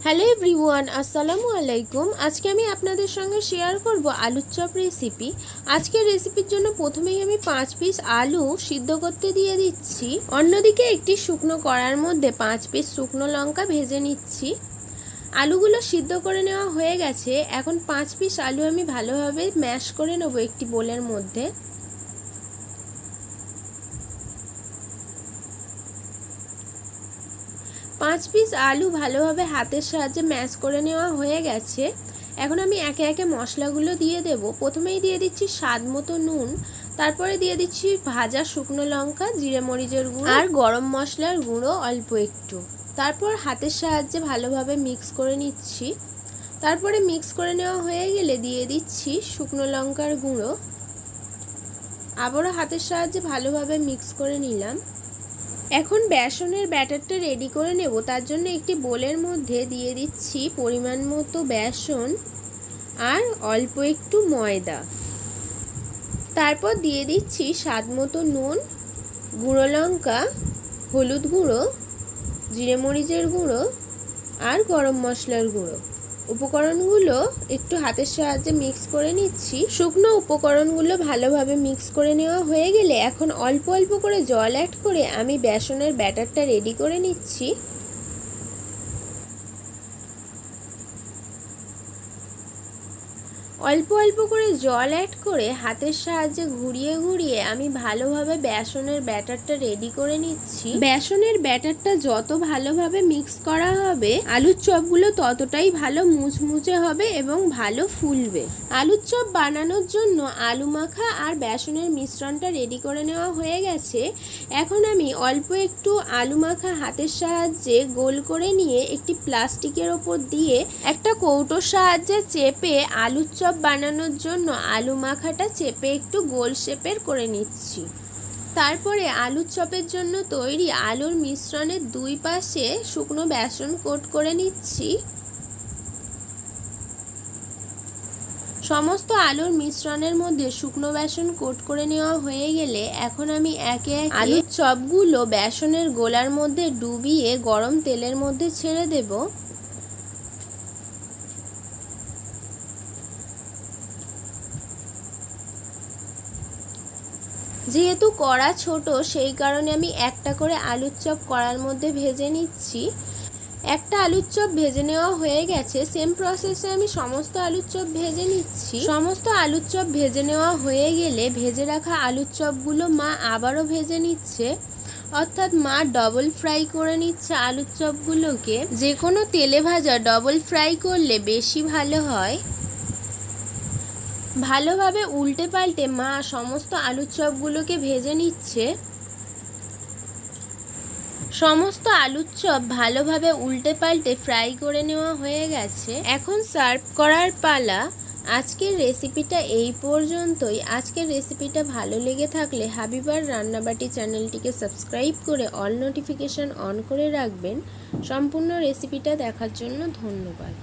Hello everyone, আসসালামু আলাইকুম। আজকে আমি আপনাদের সঙ্গে শেয়ার করব আলুর চপ রেসিপি। আজকের রেসিপির জন্য প্রথমেই আমি 5 পিস আলু সিদ্ধ করতে দিয়ে দিচ্ছি। অন্যদিকে একটি শুকনো কড়ার মধ্যে 5 পিস শুকনো লঙ্কা ভেজে নিচ্ছি। আলুগুলো সিদ্ধ করে নেওয়া হয়ে গেছে। এখন 5 পিস আলু আমি ভালোভাবে ম্যাশ করে নেব একটি বোলের মধ্যে। পাঁচ পিস আলু ভালোভাবে হাতের সাহায্যে ম্যাশ করে নেওয়া হয়ে গেছে। এখন আমি একে একে মশলাগুলো দিয়ে দেব। প্রথমেই দিয়ে দিচ্ছি স্বাদ মতো নুন, তারপরে দিয়ে দিচ্ছি ভাজা শুকনো লঙ্কা, জিরে মরিচের গুঁড়ো আর গরম মশলার গুঁড়ো অল্প একটু। তারপর হাতের সাহায্যে ভালোভাবে মিক্স করে নিচ্ছি। তারপরে মিক্স করে নেওয়া হয়ে গেলে দিয়ে দিচ্ছি শুকনো লঙ্কার গুঁড়ো। আবারও হাতের সাহায্যে ভালোভাবে মিক্স করে নিলাম। এখন বেসনের ব্যাটারটা রেডি করে নেব। তার জন্য একটি বোলের মধ্যে দিয়ে দিচ্ছি পরিমাণ মতো বেসন আর অল্প একটু ময়দা। তারপর দিয়ে দিচ্ছি স্বাদ মতো নুন, গুঁড়ো লঙ্কা, হলুদ গুঁড়ো, জিরে মরিচের গুঁড়ো আর গরম মশলার গুঁড়ো। উপকরণগুলো একটু হাতের সাহায্যে মিক্স করে নিচ্ছি। শুকনো উপকরণগুলো ভালোভাবে মিক্স করে নেওয়া হয়ে গেলে এখন অল্প অল্প করে জল অ্যাড করে আমি বেসনের ব্যাটারটা রেডি করে নিচ্ছি। অল্প অল্প করে জল অ্যাড করে হাতের সাহায্যে ঘুরিয়ে ঘুরিয়ে আমি ভালোভাবে বেসনের ব্যাটারটা রেডি করে নিচ্ছি। বেসনের ব্যাটারটা যত ভালোভাবে মিক্স করা হবে আলুর চপগুলো ততটাই ভালো মুচমুচে হবে এবং ভালো ফুলবে। আলুর চপ বানানোর জন্য আলু মাখা আর বেসনের মিশ্রণটা রেডি করে নেওয়া হয়ে গেছে। এখন আমি অল্প একটু আলু মাখা হাতের সাহায্যে গোল করে নিয়ে একটি প্লাস্টিকের ওপর দিয়ে একটা কৌটোর সাহায্যে চেপে আলুর চপ বানানোর জন্য আলু মাখাটা চেপে একটু গোল শেপের করে নিচ্ছি। তারপরে আলুর চপের জন্য তৈরি আলুর মিশ্রণের দুই পাশে শুকনো বেসন কোট করে নিচ্ছি। সমস্ত আলুর মিশ্রণের মধ্যে শুকনো বেসন কোট করে নেওয়া হয়ে গেলে এখন আমি একে একে আলুর চপগুলো বেসনের গোলার মধ্যে ডুবিয়ে গরম তেলের মধ্যে ছেড়ে দেব। যেহেতু কড়া ছোট সেই কারণে আমি একটা করে আলুর চপ কড়ার মধ্যে ভেজে নিচ্ছি। একটা আলুর চপ ভেজে নেওয়া হয়ে গেছে। সেম প্রসেসে আমি সমস্ত আলুর চপ ভেজে নিচ্ছি। সমস্ত আলুর চপ ভেজে নেওয়া হয়ে গেলে ভেজে রাখা আলুর চপগুলো মা আবারও ভেজে নিচ্ছে, অর্থাৎ মা ডবল ফ্রাই করে নিচ্ছে আলুর চপগুলোকে। যে কোনো তেলে ভাজা ডবল ফ্রাই করলে বেশি ভালো হয়। ভালোভাবে উল্টে পাল্টে মা সমস্ত আলুর চপগুলোকে ভেজে নিচ্ছে। সমস্ত আলুর চপ ভালোভাবে উল্টে পাল্টে ফ্রাই করে নেওয়া হয়ে গেছে। এখন সার্ভ করার পালা। আজকের রেসিপিটা এই পর্যন্তই। আজকের রেসিপিটা ভালো লেগে থাকলে হাবিবার রান্নাবাটি চ্যানেলটিকে সাবস্ক্রাইব করে অল নোটিফিকেশন অন করে রাখবেন। সম্পূর্ণ রেসিপিটা দেখার জন্য ধন্যবাদ।